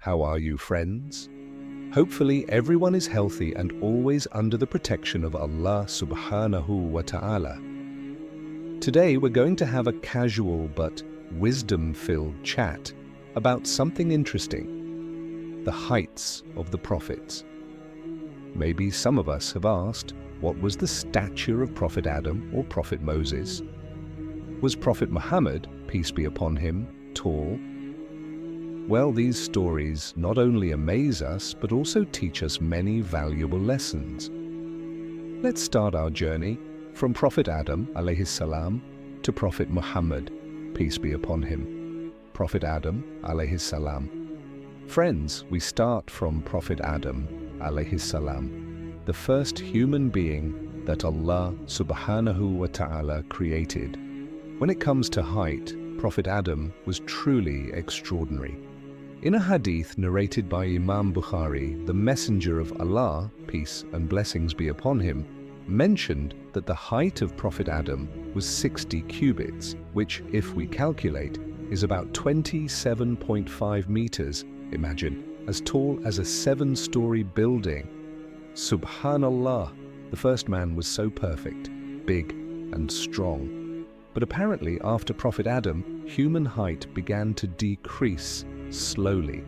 How are you, friends? Hopefully everyone is healthy and always under the protection of Allah subhanahu wa ta'ala. Today we're going to have a casual but wisdom-filled chat about something interesting: the heights of the prophets. Maybe some of us have asked, what was the stature of Prophet Adam or Prophet Moses? Was Prophet Muhammad, peace be upon him, tall? Well, these stories not only amaze us, but also teach us many valuable lessons. Let's start our journey from Prophet Adam alayhi salam to Prophet Muhammad, peace be upon him. Prophet Adam alayhi salam. Friends, we start from Prophet Adam alayhi salam, the first human being that Allah subhanahu wa ta'ala created. When it comes to height, Prophet Adam was truly extraordinary. In a hadith narrated by Imam Bukhari, the Messenger of Allah, peace and blessings be upon him, mentioned that the height of Prophet Adam was 60 cubits, which, if we calculate, is about 27.5 meters. Imagine, as tall as a 7-story building. Subhanallah, the first man was so perfect, big and strong. But apparently after Prophet Adam, human height began to decrease slowly.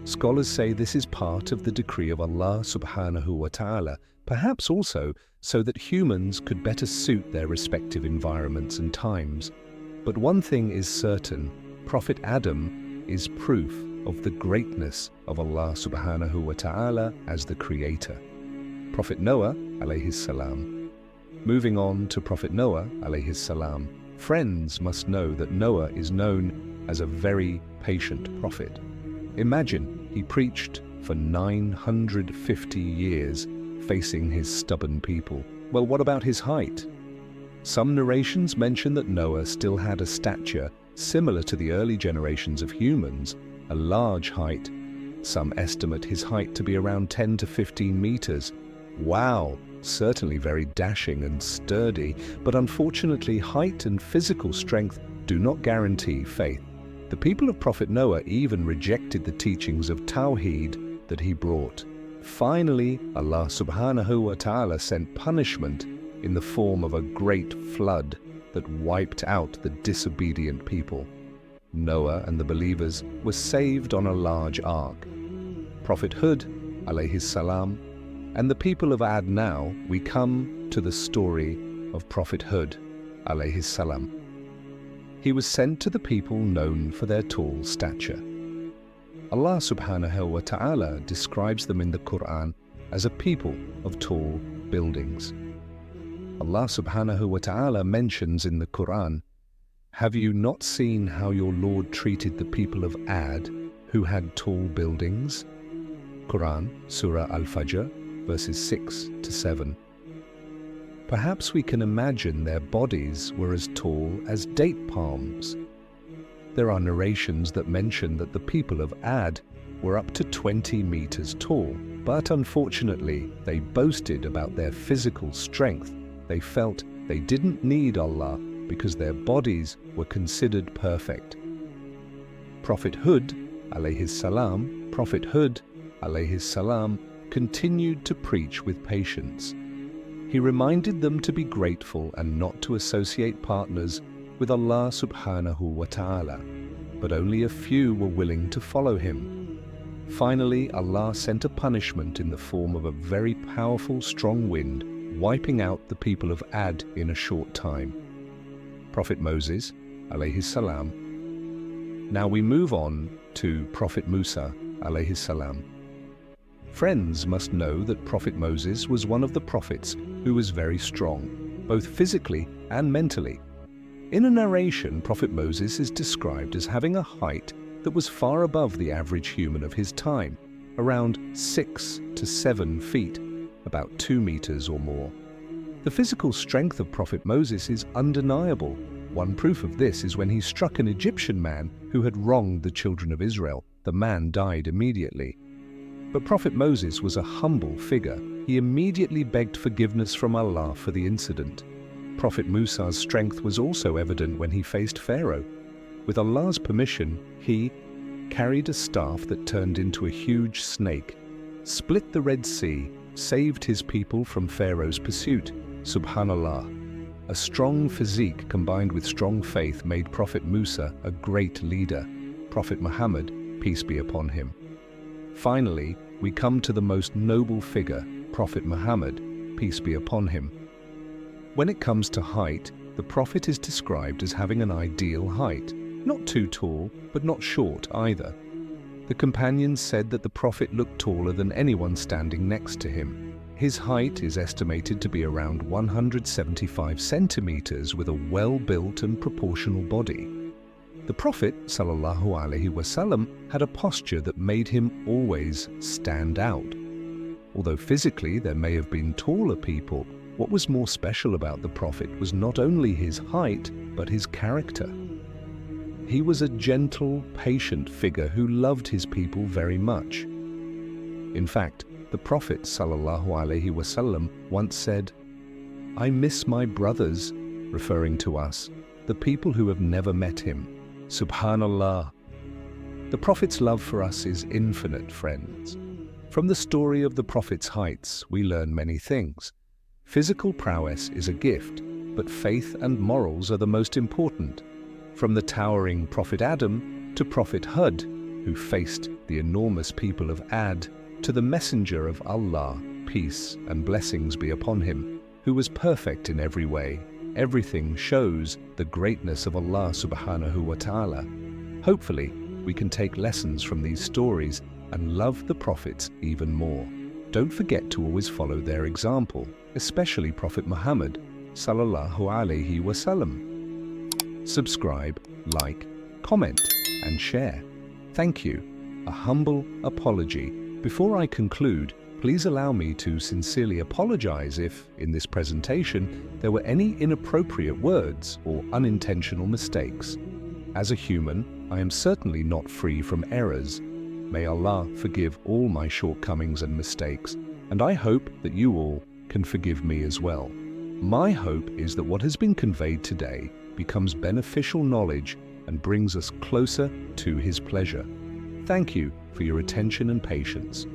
Scholars say this is part of the decree of Allah subhanahu wa ta'ala, perhaps also so that humans could better suit their respective environments and times. But one thing is certain: Prophet Adam is proof of the greatness of Allah subhanahu wa ta'ala as the creator. Prophet Noah alayhi salam. Moving on to Prophet Noah alayhi salam. Friends must know that Noah is known as a very patient prophet. Imagine, he preached for 950 years, facing his stubborn people. Well, what about his height? Some narrations mention that Noah still had a stature similar to the early generations of humans, a large height. Some estimate his height to be around 10 to 15 meters. Wow, certainly very dashing and sturdy, but unfortunately height and physical strength do not guarantee faith. The people of Prophet Noah even rejected the teachings of Tawheed that he brought. Finally, Allah subhanahu wa ta'ala sent punishment in the form of a great flood that wiped out the disobedient people. Noah and the believers were saved on a large ark. Prophet Hud alayhi salam, and the people of Ad. Now we come to the story of Prophet Hud alayhi salam. He was sent to the people known for their tall stature. Allah subhanahu wa ta'ala describes them in the Quran as a people of tall buildings. Allah subhanahu wa ta'ala mentions in the Quran, "Have you not seen how your Lord treated the people of Ad, who had tall buildings?" Quran, Surah Al-Fajr, verses 6 to 7. Perhaps we can imagine their bodies were as tall as date palms. There are narrations that mention that the people of Ad were up to 20 meters tall, but unfortunately they boasted about their physical strength. They felt they didn't need Allah because their bodies were considered perfect. Prophet Hud alayhi salam, Prophet Hud alayhi salam continued to preach with patience. He reminded them to be grateful and not to associate partners with Allah subhanahu wa ta'ala, but only a few were willing to follow him. Finally, Allah sent a punishment in the form of a very powerful, strong wind, wiping out the people of Ad in a short time. Prophet Moses alayhi salam. Now we move on to Prophet Musa alayhi salam. Friends must know that Prophet Moses was one of the prophets who was very strong, both physically and mentally. In a narration, Prophet Moses is described as having a height that was far above the average human of his time, around 6 to 7 feet, about 2 meters or more. The physical strength of Prophet Moses is undeniable. One proof of this is when he struck an Egyptian man who had wronged the children of Israel. The man died immediately. But Prophet Moses was a humble figure. He immediately begged forgiveness from Allah for the incident. Prophet Musa's strength was also evident when he faced Pharaoh. With Allah's permission, he carried a staff that turned into a huge snake, split the Red Sea, saved his people from Pharaoh's pursuit. Subhanallah. A strong physique combined with strong faith made Prophet Musa a great leader. Prophet Muhammad, peace be upon him. Finally, we come to the most noble figure, Prophet Muhammad, peace be upon him. When it comes to height, the Prophet is described as having an ideal height, not too tall, but not short either. The companions said that the Prophet looked taller than anyone standing next to him. His height is estimated to be around 175 centimeters with a well-built and proportional body. The Prophet ﷺ had a posture that made him always stand out. Although physically there may have been taller people, what was more special about the Prophet was not only his height, but his character. He was a gentle, patient figure who loved his people very much. In fact, the Prophet ﷺ once said, "I miss my brothers," referring to us, the people who have never met him. Subhanallah. The Prophet's love for us is infinite, friends. From the story of the Prophet's heights, we learn many things. Physical prowess is a gift, but faith and morals are the most important. From the towering Prophet Adam to Prophet Hud, who faced the enormous people of Ad, to the Messenger of Allah, peace and blessings be upon him, who was perfect in every way. Everything shows the greatness of Allah subhanahu wa ta'ala. Hopefully, we can take lessons from these stories and love the prophets even more. Don't forget to always follow their example, especially Prophet Muhammad sallallahu alaihi wasallam. Subscribe, like, comment, and share. Thank you. A humble apology. Before I conclude, please allow me to sincerely apologize if, in this presentation, there were any inappropriate words or unintentional mistakes. As a human, I am certainly not free from errors. May Allah forgive all my shortcomings and mistakes, and I hope that you all can forgive me as well. My hope is that what has been conveyed today becomes beneficial knowledge and brings us closer to His pleasure. Thank you for your attention and patience.